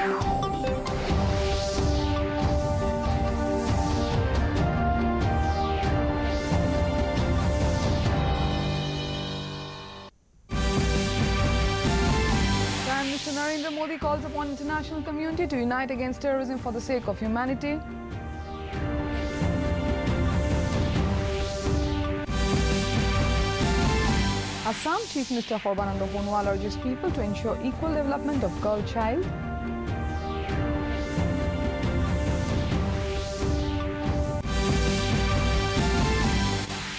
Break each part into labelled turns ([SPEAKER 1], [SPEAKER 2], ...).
[SPEAKER 1] Prime Minister Narendra Modi calls upon international community to unite against terrorism for the sake of humanity. Assam Chief Minister Sarbananda Sonowal urges people to ensure equal development of girl child.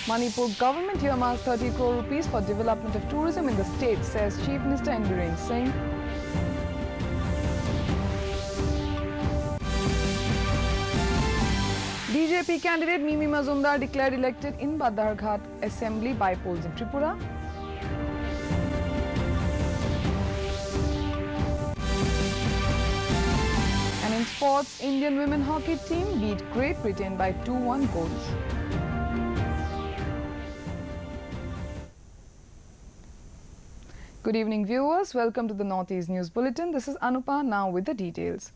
[SPEAKER 1] Manipur government earmarks 30 crore rupees for development of tourism in the state, says Chief Minister N. Biren Singh. BJP candidate Mimi Mazumdar declared elected in Badarghat Assembly by polls in Tripura. And in sports, Indian women hockey team beat Great Britain by 2-1 goals. Good evening, viewers. Welcome to the Northeast News Bulletin. This is Anupa, now with the details.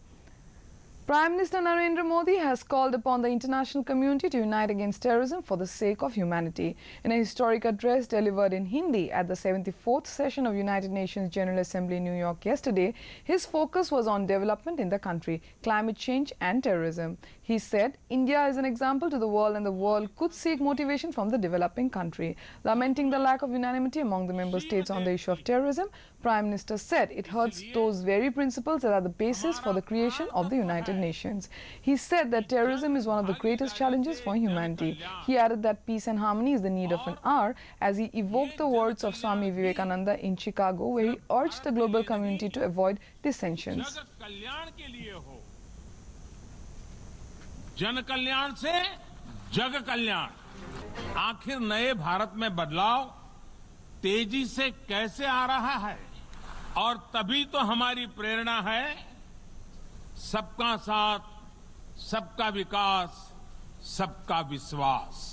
[SPEAKER 1] Prime Minister Narendra Modi has called upon the international community to unite against terrorism for the sake of humanity. In a historic address delivered in Hindi at the 74th session of United Nations General Assembly in New York yesterday, his focus was on development in the country, climate change and terrorism. He said, India is an example to the world and the world could seek motivation from the developing country. Lamenting the lack of unanimity among the member states on the issue of terrorism, Prime Minister said it hurts those very principles that are the basis for the creation of the United Nations. He said that terrorism is one of the greatest challenges for humanity. He added that peace and harmony is the need of an hour, as he evoked the words of Swami Vivekananda in Chicago, where he urged the global community to avoid dissensions.
[SPEAKER 2] जन कल्याण से जग कल्याण। आखिर नए भारत में बदलाव तेजी से कैसे आ रहा है, और तभी तो हमारी प्रेरणा है सबका साथ, सबका विकास, सबका विश्वास।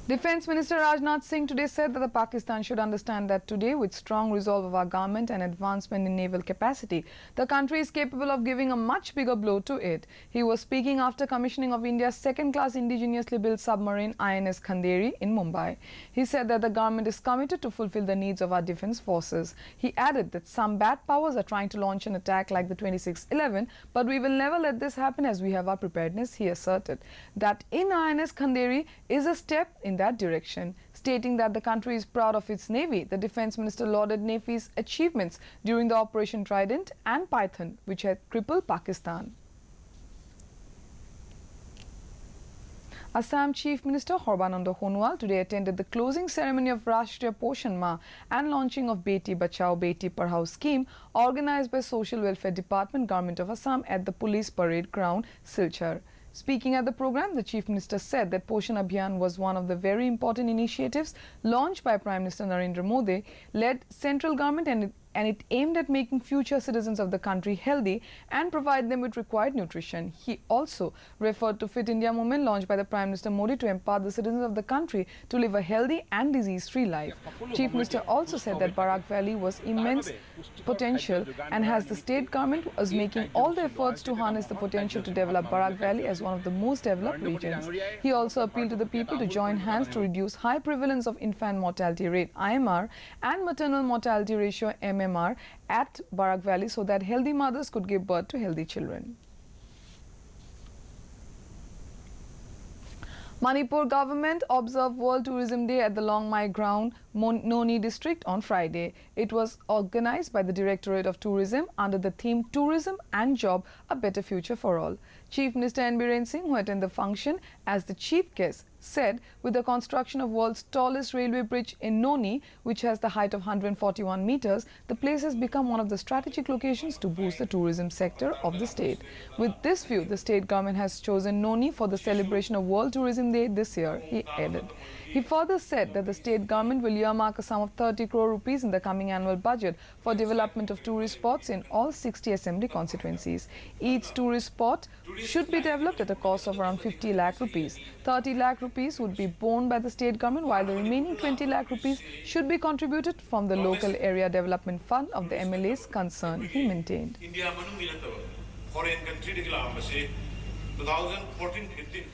[SPEAKER 1] Defence Minister Rajnath Singh today said that the Pakistan should understand that today, with strong resolve of our government and advancement in naval capacity, the country is capable of giving a much bigger blow to it. He was speaking after commissioning of India's second-class indigenously built submarine INS Khanderi in Mumbai. He said that the government is committed to fulfill the needs of our defence forces. He added that some bad powers are trying to launch an attack like the 2611, but we will never let this happen as we have our preparedness. He asserted that in INS Khanderi is a step in that direction. Stating that the country is proud of its Navy, the Defence Minister lauded Navy's achievements during the Operation Trident and Python, which had crippled Pakistan. Assam Chief Minister Sarbananda Sonowal today attended the closing ceremony of Rashtriya Poshan Mah and launching of Beti Bachao Beti Padhao scheme organized by Social Welfare Department, Government of Assam at the Police Parade Ground, Silchar. Speaking at the program, the Chief Minister said that Poshan Abhiyan was one of the very important initiatives launched by Prime Minister Narendra Modi, led central government, and it aimed at making future citizens of the country healthy and provide them with required nutrition. He also referred to Fit India movement launched by the Prime Minister Modi to empower the citizens of the country to live a healthy and disease-free life. Chief Minister also said that Barak Valley was immense potential, and as the state government was making all the efforts to harness the potential to develop Barak Valley as one of the most developed regions. He also appealed to the people to join hands to reduce high prevalence of infant mortality rate IMR and maternal mortality ratio MMR at Barak Valley so that healthy mothers could give birth to healthy children. Manipur government observed World Tourism Day at the Long Mai Ground, Noni district on Friday. It was organized by the Directorate of Tourism under the theme Tourism and Job, a Better Future for All. Chief Minister N. Biren Singh, who attended the function as the chief guest, said with the construction of world's tallest railway bridge in Noni, which has the height of 141 meters, the place has become one of the strategic locations to boost the tourism sector of the state. With this view, the state government has chosen Noni for the celebration of World Tourism Day this year, he added. He further said that the state government will earmark a sum of 30 crore rupees in the coming annual budget for development of tourist spots in all 60 assembly constituencies. Each tourist spot should be developed at a cost of around 50 lakh rupees. 30 lakh rupees would be borne by the state government, while the remaining 20 lakh rupees should be contributed from the local area development fund of the MLAs concerned, he maintained.
[SPEAKER 3] Foreign country 2014-15.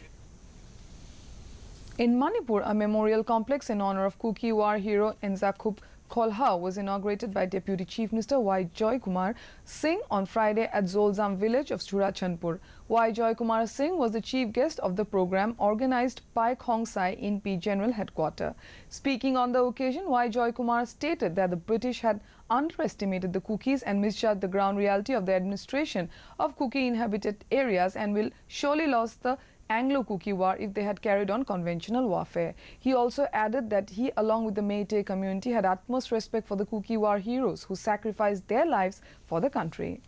[SPEAKER 1] In Manipur, a memorial complex in honor of Kuki War hero Enzakup Kholha was inaugurated by Deputy Chief Minister Y. Joy Kumar Singh on Friday at Zolzam village of Churachandpur. Y. Joy Kumar Singh was the chief guest of the program organized by Khongsai INP General Headquarters. Speaking on the occasion, Y. Joy Kumar stated that the British had underestimated the Kukis and misjudged the ground reality of the administration of Kuki inhabited areas and will surely lose the Anglo-Kuki War if they had carried on conventional warfare. He also added that he, along with the Meitei community, had utmost respect for the Kuki War heroes who sacrificed their lives for the country.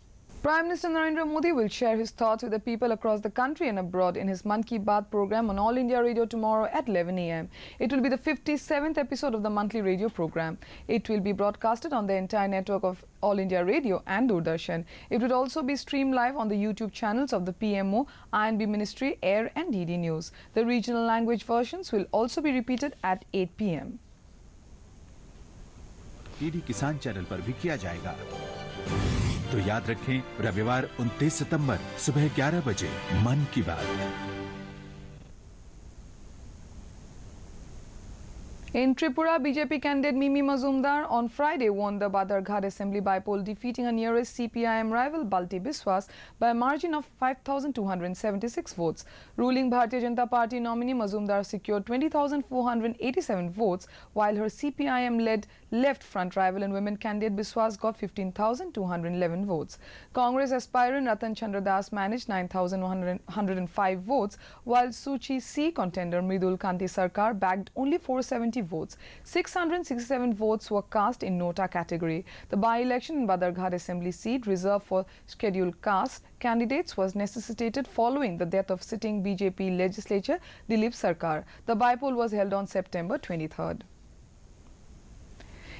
[SPEAKER 1] Prime Minister Narendra Modi will share his thoughts with the people across the country and abroad in his Mann Ki Baat program on All India Radio tomorrow at 11 a.m. It will be the 57th episode of the monthly radio program. It will be broadcasted on the entire network of All India Radio and Doordarshan. It will also be streamed live on the YouTube channels of the PMO, INB Ministry, Air and DD News. The regional language versions will also be repeated at 8 p.m.
[SPEAKER 4] DD किसान channel पर भी किया जाएगा। तो याद रखें, रविवार 29 सितंबर सुबह 11 बजे मन की बात।
[SPEAKER 1] In Tripura, BJP candidate Mimi Mazumdar on Friday won the Badarghat Assembly by poll, defeating her nearest CPIM rival Balti Biswas by a margin of 5,276 votes. Ruling Bharatiya Janata Party nominee Mazumdar secured 20,487 votes, while her CPIM-led left front rival and women candidate Biswas got 15,211 votes. Congress aspirant Ratan Chandra Das managed 9,105 votes, while Suchi C contender Mridul Kanti Sarkar bagged only 470 votes. 667 votes were cast in Nota category. The by-election in Badarghat Assembly seat reserved for scheduled caste candidates was necessitated following the death of sitting BJP legislature Dilip Sarkar. The by-poll was held on September 23rd.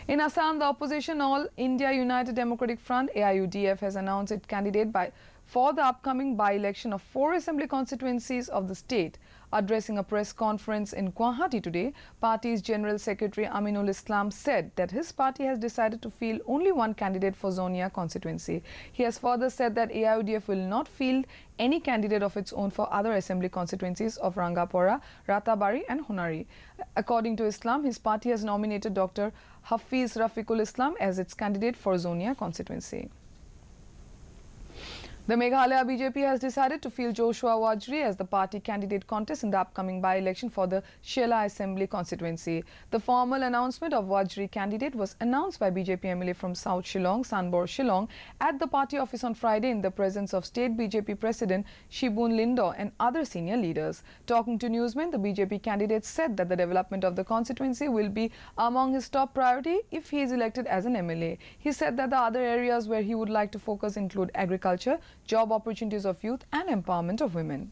[SPEAKER 1] In Assam, the opposition All India United Democratic Front AIUDF has announced its candidate for the upcoming by-election of 4 assembly constituencies of the state. Addressing a press conference in Guwahati today, party's General Secretary Aminul Islam said that his party has decided to field only one candidate for Zonia constituency. He has further said that AIUDF will not field any candidate of its own for other assembly constituencies of Rangapora, Ratabari and Hunari. According to Islam, his party has nominated Dr. Hafiz Rafiqul Islam as its candidate for Zonia constituency. The Meghalaya BJP has decided to field Joshua Wajri as the party candidate contest in the upcoming by-election for the Shela Assembly constituency. The formal announcement of Wajri candidate was announced by BJP MLA from South Shillong, Sanbor Shillong, at the party office on Friday in the presence of State BJP President Shibun Lindo and other senior leaders. Talking to newsmen, the BJP candidate said that the development of the constituency will be among his top priority if he is elected as an MLA. He said that the other areas where he would like to focus include agriculture, job opportunities of youth and empowerment of women.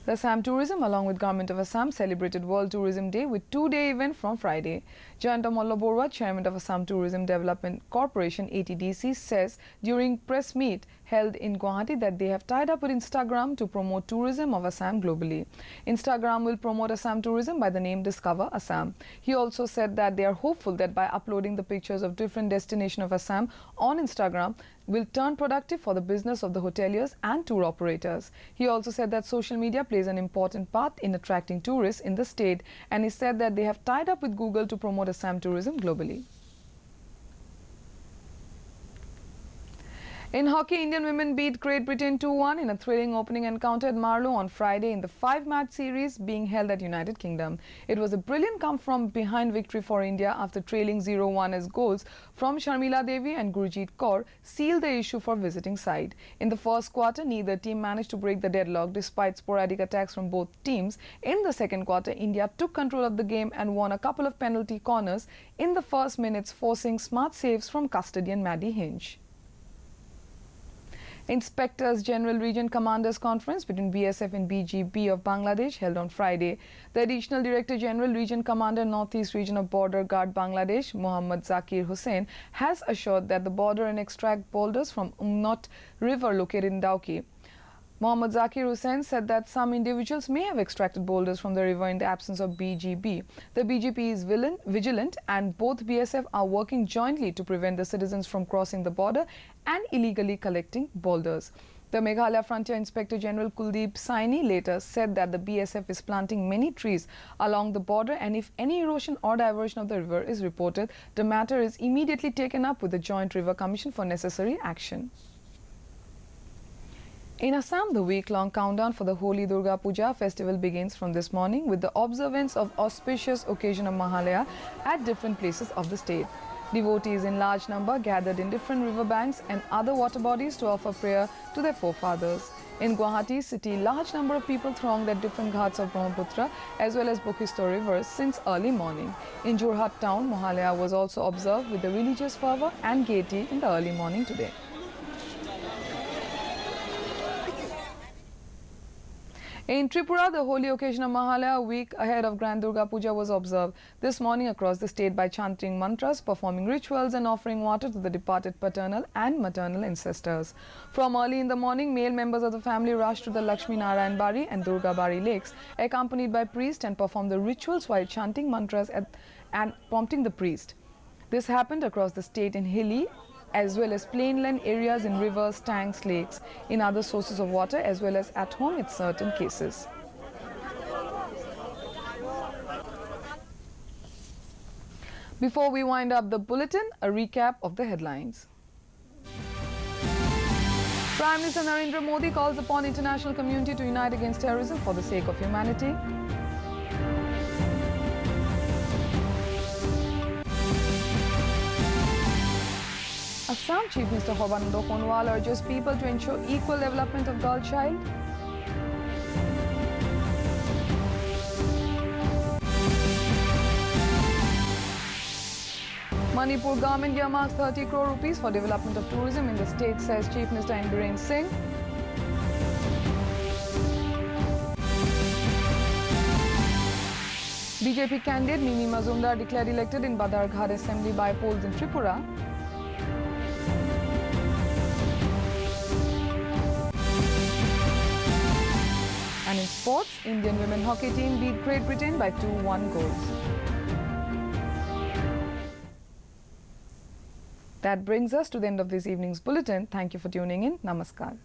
[SPEAKER 1] The Assam Tourism, along with Government of Assam, celebrated World Tourism Day with 2-day event from Friday. Jayanta Malla Borwa, Chairman of Assam Tourism Development Corporation (ATDC), says during press meet held in Guwahati that they have tied up with Instagram to promote tourism of Assam globally. Instagram will promote Assam tourism by the name Discover Assam. He also said that they are hopeful that by uploading the pictures of different destinations of Assam on Instagram will turn productive for the business of the hoteliers and tour operators. He also said that social media plays an important part in attracting tourists in the state, and he said that they have tied up with Google to promote Assam tourism globally. In hockey, Indian women beat Great Britain 2-1 in a thrilling opening encounter at Marlow on Friday in the 5-match series being held at United Kingdom. It was a brilliant come-from-behind victory for India after trailing 0-1 as goals from Sharmila Devi and Gurjeet Kaur sealed the issue for visiting side. In the first quarter, neither team managed to break the deadlock despite sporadic attacks from both teams. In the second quarter, India took control of the game and won a couple of penalty corners in the first minutes, forcing smart saves from custodian Maddie Hinch. Inspectors General Region Commanders Conference between BSF and BGB of Bangladesh held on Friday. The Additional Director General Region Commander Northeast Region of Border Guard Bangladesh, Mohammad Zakir Hussain, has assured that the border and extract boulders from Umnot River located in Dauki. Mohammad Zakir Hussain said that some individuals may have extracted boulders from the river in the absence of BGB. The BGP is vigilant and both BSF are working jointly to prevent the citizens from crossing the border and illegally collecting boulders. The Meghalaya Frontier Inspector General Kuldeep Saini later said that the BSF is planting many trees along the border, and if any erosion or diversion of the river is reported, the matter is immediately taken up with the Joint River Commission for necessary action. In Assam, the week-long countdown for the Holy Durga Puja festival begins from this morning with the observance of auspicious occasion of Mahalaya at different places of the state. Devotees in large number gathered in different riverbanks and other water bodies to offer prayer to their forefathers. In Guwahati city, large number of people thronged at different ghats of Brahmaputra as well as Bokhisto rivers since early morning. In Jorhat town, Mahalaya was also observed with the religious fervor and gaiety in the early morning today. In Tripura, the holy occasion of Mahalaya, a week ahead of Grand Durga Puja, was observed this morning across the state by chanting mantras, performing rituals and offering water to the departed paternal and maternal ancestors. From early in the morning, male members of the family rushed to the Lakshmi Narayan Bari and Durga Bari lakes, accompanied by priests, and performed the rituals while chanting mantras and prompting the priest. This happened across the state in hilly as well as plainland areas, in rivers, tanks, lakes, in other sources of water, as well as at home in certain cases. Before we wind up the bulletin, a recap of the headlines. Prime Minister Narendra Modi calls upon international community to unite against terrorism for the sake of humanity. Assam Chief Minister Sarbananda Sonowal urges people to ensure equal development of girl child. Manipur government earmarks 30 crore rupees for development of tourism in the state, says Chief Minister N. Biren Singh. BJP candidate Mimi Mazumdar declared elected in Badarghat Assembly by polls in Tripura. And in sports, Indian women hockey team beat Great Britain by 2-1 goals. That brings us to the end of this evening's bulletin. Thank you for tuning in. Namaskar.